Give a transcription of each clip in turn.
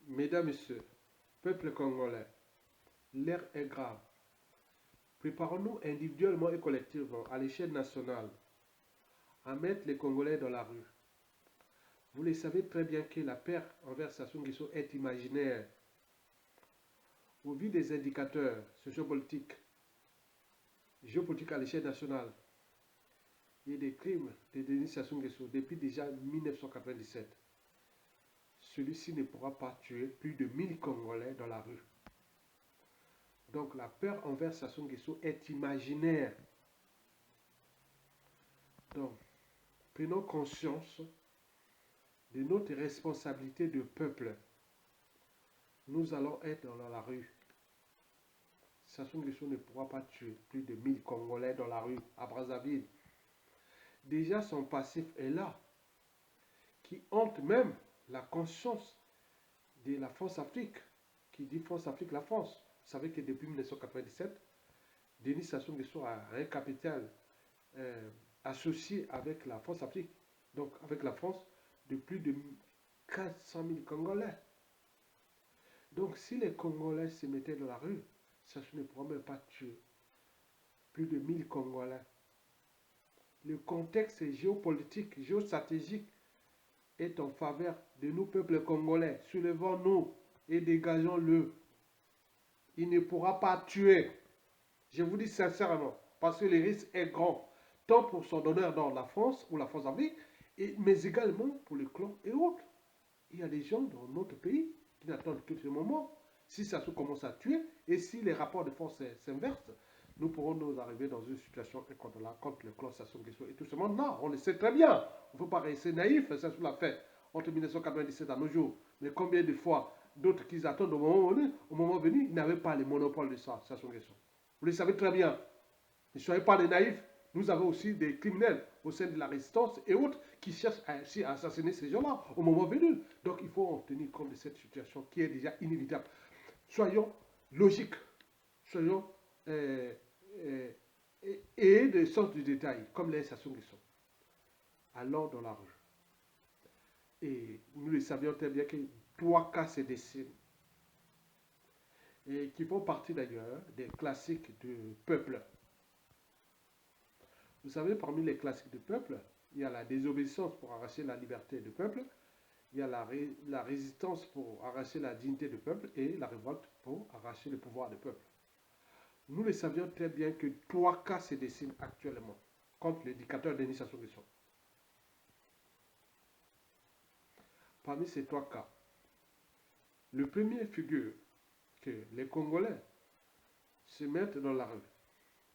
Mesdames, Messieurs, peuple congolais, l'heure est grave. Préparons-nous individuellement et collectivement à l'échelle nationale à mettre les Congolais dans la rue. Vous le savez très bien que la peur envers Sassou Nguesso est imaginaire. Au vu des indicateurs sociopolitiques, géopolitiques à l'échelle nationale et des crimes de Denis Sassou Nguesso depuis déjà 1997, celui-ci ne pourra pas tuer plus de 1000 Congolais dans la rue. Donc la peur envers Sassou Nguesso est imaginaire. Donc, prenons conscience de notre responsabilité de peuple. Nous allons être dans la rue. Sassou Nguesso ne pourra pas tuer plus de 1000 Congolais dans la rue à Brazzaville. Déjà son passif est là, qui hante même la conscience de la France-Afrique, qui dit France-Afrique, la France. Vous savez que depuis 1997, Denis Sassou Nguesso a un capital associé avec la France-Afrique, donc avec la France, de plus de 400 000 Congolais. Donc si les Congolais se mettaient dans la rue, Sassou ne pourra même pas tuer plus de 1000 Congolais. Le contexte géopolitique, géostratégique est en faveur de nous, peuple congolais. Soulevons-nous et dégageons-le. Il ne pourra pas tuer. Je vous dis sincèrement, parce que le risque est grand, tant pour son honneur dans la France ou la France-Afrique, mais également pour le clan et autres. Il y a des gens dans notre pays qui n'attendent que ce moment. Si ça se commence à tuer et si les rapports de force s'inversent, nous pourrons nous arriver dans une situation incontrôlable contre le clan Sassou Nguesso et tout ce monde. Non, on le sait très bien. On ne faut pas rester naïf, Sassou l'a fait entre 1997 à nos jours. Mais combien de fois d'autres qui attendent au moment venu, ils n'avaient pas le monopole de ça, Sassou Nguesso. Vous le savez très bien. Ne soyez pas des naïfs. Nous avons aussi des criminels au sein de la résistance et autres qui cherchent à assassiner ces gens-là au moment venu. Donc il faut en tenir compte de cette situation qui est déjà inévitable. Soyons logiques, soyons et de sens du détail, comme les Sassou Nguesso. Allons dans la rue. Et nous le savions très bien que 3 cas se dessinent. Et qui font partie d'ailleurs des classiques du peuple. Vous savez, parmi les classiques du peuple, il y a la désobéissance pour arracher la liberté du peuple, il y a la résistance pour arracher la dignité du peuple et la révolte pour arracher le pouvoir du peuple. Nous le savions très bien que 3 cas se dessinent actuellement contre le dictateur Denis Sassou Nguesso. Parmi ces 3 cas, le premier figure que les Congolais se mettent dans la rue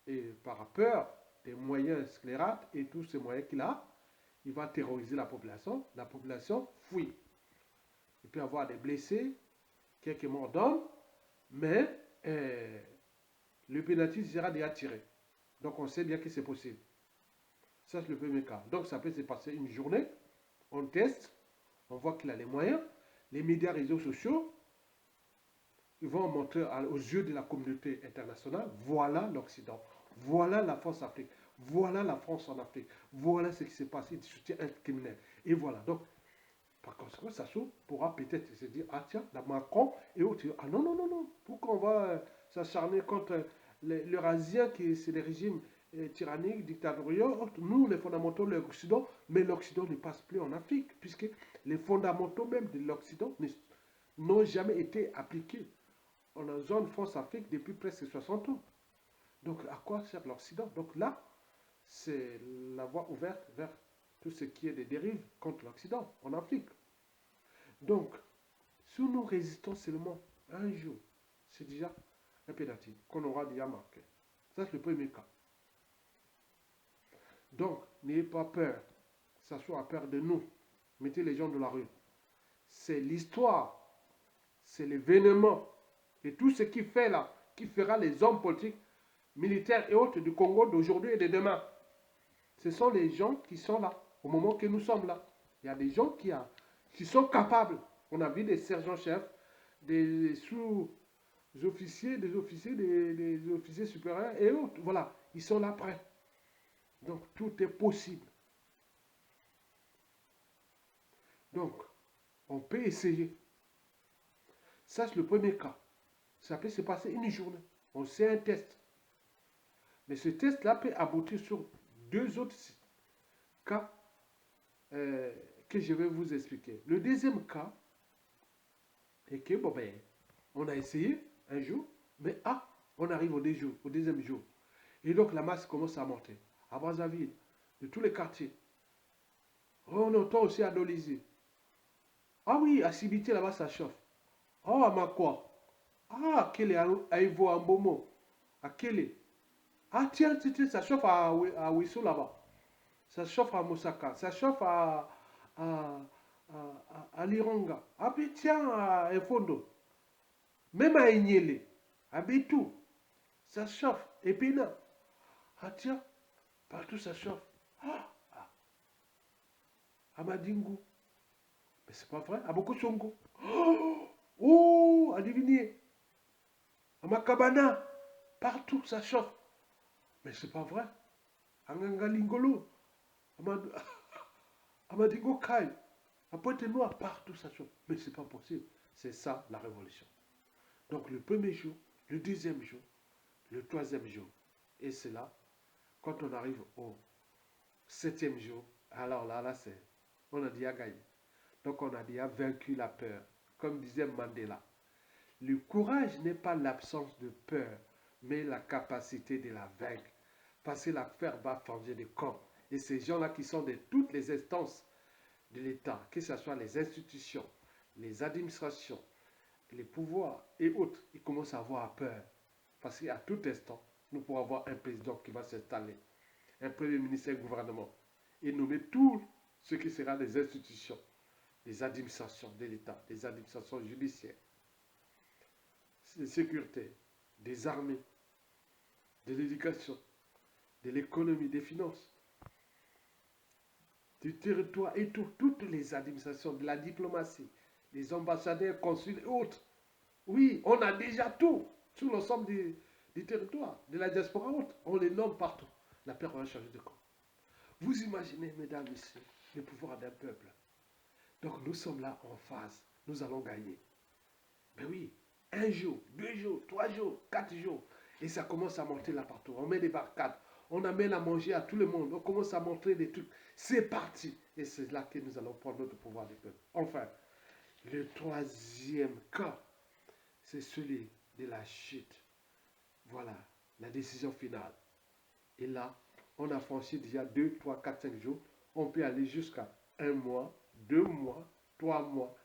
et par peur des moyens sclérates et tous ces moyens qu'il a, il va terroriser la population fuit. Il peut y avoir des blessés, quelques morts d'hommes, mais le pénalty sera déjà tiré. Donc on sait bien que c'est possible. Ça c'est le premier cas. Donc ça peut se passer une journée, on teste, on voit qu'il a les moyens, les médias, réseaux sociaux, ils vont montrer aux yeux de la communauté internationale, voilà l'Occident, voilà la France-Afrique, voilà la France en Afrique, voilà ce qui s'est passé, il soutient un criminel. Et voilà, donc, par conséquent, Sassou pourra peut-être se dire, ah tiens, la Macron et autres, ah non, non, non, non, pourquoi on va s'acharner contre l'Eurasien, qui c'est le régime tyrannique, dictatoriaux, nous, les fondamentaux de l'Occident, mais l'Occident ne passe plus en Afrique, puisque les fondamentaux même de l'Occident n'ont jamais été appliqués en zone France-Afrique depuis presque 60 ans. Donc, à quoi sert l'Occident? Donc là, c'est la voie ouverte vers tout ce qui est des dérives contre l'Occident en Afrique. Donc, si nous résistons seulement un jour, c'est déjà un pénalty qu'on aura déjà marqué. Ça, c'est le premier cas. Donc, n'ayez pas peur. Ça soit à peur de nous. Mettez les gens de la rue. C'est l'histoire. C'est l'événement. Et tout ce qui fait là, qui fera les hommes politiques, militaires et autres du Congo d'aujourd'hui et de demain. Ce sont les gens qui sont là, au moment que nous sommes là. Il y a des gens qui sont capables. On a vu des sergents-chefs, des sous-officiers, des officiers supérieurs et autres. Voilà, ils sont là prêts. Donc tout est possible. Donc, on peut essayer. Ça, c'est le premier cas. Ça peut se passer une journée. On sait un test. Mais ce test-là peut aboutir sur 2 autres cas que je vais vous expliquer. Le deuxième cas est que, bon ben, on a essayé un jour, mais on arrive au deuxième jour. Et donc la masse commence à monter. À Brazzaville, de tous les quartiers. On entend aussi à Dolisie. Ah oui, à Sibiti, là-bas, ça chauffe. Oh, à Makwa. Ah, à Kele, à Ivo, à Mbomo. À Kele. Ah, tiens, ça chauffe à Wissou, là-bas. Ça chauffe à Moussaka. Ça chauffe à, à Lironga. Ah, puis tiens, à Efondo. Même à Enyele. À Bitou. Ça chauffe. Et puis là. Ah, tiens, partout ça chauffe. Ah, à Madingu. Mais c'est pas vrai. À Bokochongo. Oh, à Divinier. À Makabana. Partout ça chauffe. Mais c'est pas vrai. À Ngangalingolo. À Madingo Kai. À Pointe-Noire. Partout ça chauffe. Mais c'est pas possible. C'est ça la révolution. Donc le premier jour, le deuxième jour, le troisième jour. Et c'est là, quand on arrive au septième jour, alors là, c'est, on a déjà gagné. Donc on a déjà vaincu la peur. Comme disait Mandela, le courage n'est pas l'absence de peur, mais la capacité de la vaincre. Parce que la peur va changer de camp. Et ces gens-là qui sont de toutes les instances de l'État, que ce soit les institutions, les administrations, les pouvoirs et autres, ils commencent à avoir peur. Parce qu'à tout instant, nous pourrons avoir un président qui va s'installer, un premier ministre et un gouvernement, et nommer tout ce qui sera des institutions, des administrations de l'État, des administrations judiciaires, de sécurité, des armées, de l'éducation, de l'économie, des finances, du territoire et toutes les administrations, de la diplomatie, les ambassadeurs, consuls et autres. Oui, on a déjà tout sur l'ensemble du territoire, de la diaspora haute. On les nomme partout. La paix va changer de camp. Vous imaginez, mesdames, messieurs, le pouvoir d'un peuple. Donc nous sommes là en phase. Nous allons gagner. Mais oui, 1 jour, 2 jours, 3 jours, 4 jours. Et ça commence à monter là partout. On met des barricades. On amène à manger à tout le monde. On commence à montrer des trucs. C'est parti. Et c'est là que nous allons prendre notre pouvoir du peuple. Enfin, le troisième cas, c'est celui de la chute. Voilà, la décision finale. Et là, on a franchi déjà 2, 3, 4, 5 jours. On peut aller jusqu'à 1 mois, 2 mois, 3 mois,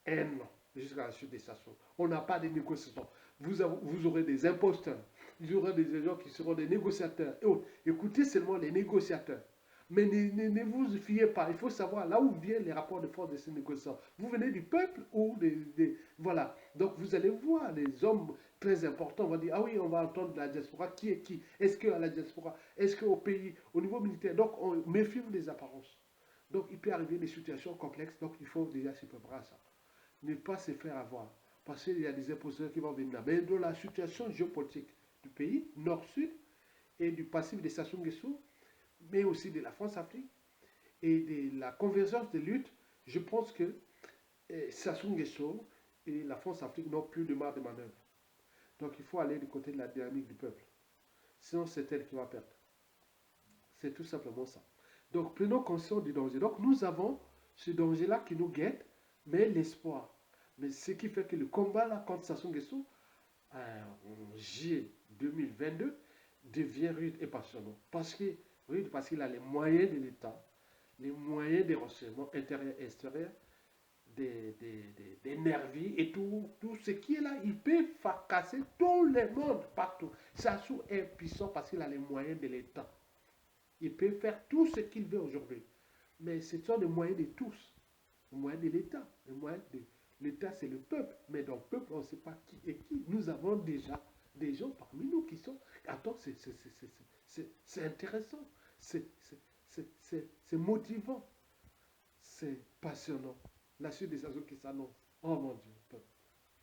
1 an, jusqu'à la chute des stations. On n'a pas de négociations. Vous aurez des imposteurs. Vous aurez des gens qui seront des négociateurs. Et autres. Écoutez seulement les négociateurs. Mais ne vous fiez pas. Il faut savoir là où viennent les rapports de force de ces négociants. Vous venez du peuple ou voilà. Donc vous allez voir les hommes très importants. On va dire, ah oui, on va entendre de la diaspora. Qui est qui? Est-ce qu'à la diaspora? Est-ce qu'au pays, au niveau militaire? Donc méfiez-vous des apparences. Donc il peut arriver des situations complexes. Donc il faut déjà se préparer à ça. Ne pas se faire avoir. Parce qu'il y a des imposteurs qui vont venir là. Mais dans la situation géopolitique du pays, nord-sud, et du passif de Sassou Nguesso, mais aussi de la France-Afrique et de la convergence des luttes, je pense que Sassou Nguesso et la France-Afrique n'ont plus de marge de manœuvre. Donc il faut aller du côté de la dynamique du peuple. Sinon, c'est elle qui va perdre. C'est tout simplement ça. Donc prenons conscience du danger. Donc nous avons ce danger-là qui nous guette, mais l'espoir. Mais ce qui fait que le combat là contre Sassou Nguesso, en juillet 2022, devient rude et passionnant. Parce qu'il a les moyens de l'État, les moyens des renseignements intérieurs et extérieurs, des nervis et tout ce qui est là, il peut fracasser tout le monde partout. Sassou est puissant parce qu'il a les moyens de l'État. Il peut faire tout ce qu'il veut aujourd'hui. Mais ce sont les moyens de tous. Les moyens de l'État. Les moyens de l'État, c'est le peuple. Mais dans le peuple, on ne sait pas qui est qui. Nous avons déjà des gens parmi nous qui sont... Attends, c'est intéressant. C'est motivant. C'est passionnant. La suite des saisons qui s'annonce. Oh mon Dieu, peuple.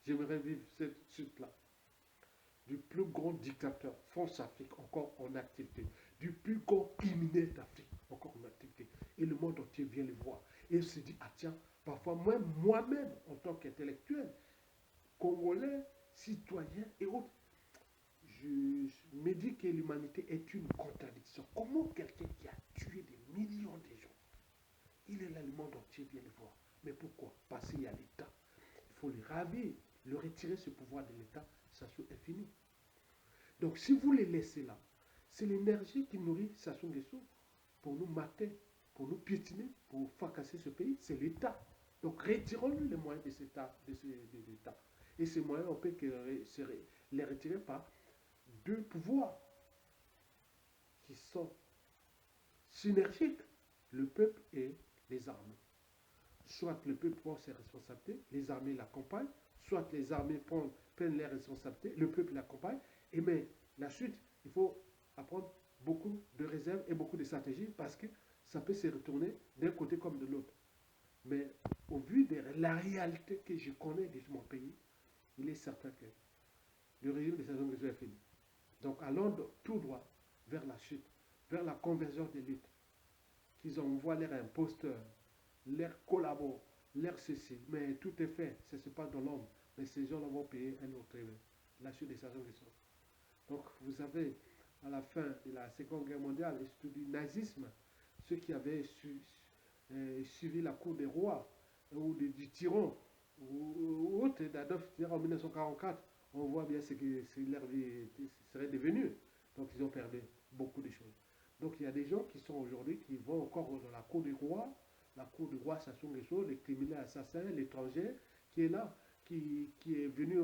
J'aimerais vivre cette suite-là. Du plus grand dictateur France-Afrique encore en activité, du plus grand criminel d'Afrique encore en activité. Et le monde entier vient le voir. Et il se dit, ah tiens, parfois moi-même, en tant qu'intellectuel, Congolais, citoyens et autres. Je me dis que l'humanité est une contradiction. Comment quelqu'un qui a tué des millions de gens, il est là, le monde entier vient le voir. Mais pourquoi? Parce qu'il y a l'État. Il faut le ravir, le retirer ce pouvoir de l'État, Sassou est fini. Donc si vous les laissez là, c'est l'énergie qui nourrit Sassou Nguesso pour nous mater, pour nous piétiner, pour fracasser ce pays, c'est l'État. Donc retirons-lui les moyens de cet État, de l'État. Et ces moyens, on peut les retirer par deux pouvoirs qui sont synergiques, le peuple et les armées. Soit le peuple prend ses responsabilités, les armées l'accompagnent, soit les armées prennent leurs responsabilités, le peuple l'accompagne, et mais la suite, il faut apprendre beaucoup de réserves et beaucoup de stratégies parce que ça peut se retourner d'un côté comme de l'autre. Mais au vu de la réalité que je connais de mon pays, il est certain que le régime de Sassou Nguesso est fini. Donc allons tout droit vers la chute, vers la convergence des luttes, qu'ils envoient leurs imposteurs, leurs collaborateurs, leurs ceci, mais tout est fait, ce n'est pas dans l'ombre, mais ces gens-là vont payer un autre la chute de Sassou Nguesso. Donc vous savez, à la fin de la Seconde Guerre mondiale, et surtout du nazisme, ceux qui avaient suivi la cour des rois, ou du tyran, ou autre d'Adolf Hitler en 1944, on voit bien ce que leur vie serait devenue. Donc ils ont perdu beaucoup de choses. Donc il y a des gens qui sont aujourd'hui, qui vont encore dans la cour des rois, la cour du roi Sassou Nguesso, les criminels assassins, l'étranger, qui est là, qui est venu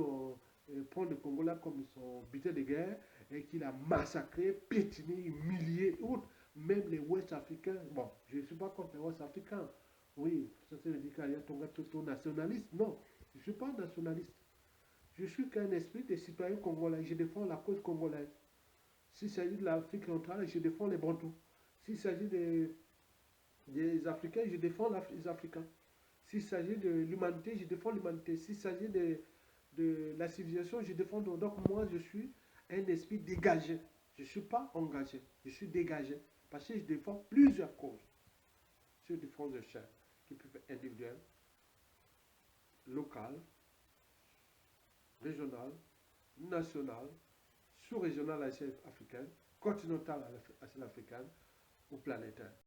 prendre le Congo là comme son butin de guerre, et qui l'a massacré, piétiné, humilié, autres. Même les Ouest africains, bon, je ne suis pas contre les Ouest africains. Oui, ça veut dire qu'il y a ton nationaliste. Non, je ne suis pas nationaliste. Je suis qu'un esprit de citoyen congolais. Je défends la cause congolaise. S'il s'agit de l'Afrique centrale, je défends les Bantous. S'il s'agit des Africains, je défends les Africains. S'il s'agit de l'humanité, je défends l'humanité. S'il s'agit de la civilisation, je défends. Donc moi, je suis un esprit dégagé. Je ne suis pas engagé, je suis dégagé. Parce que je défends plusieurs causes. Sur des fonds de chair qui peuvent être individuelles, locales, régionales, nationales, sous-régionales à l'échelle africaine, continentale à l'échelle africaine ou planétaire.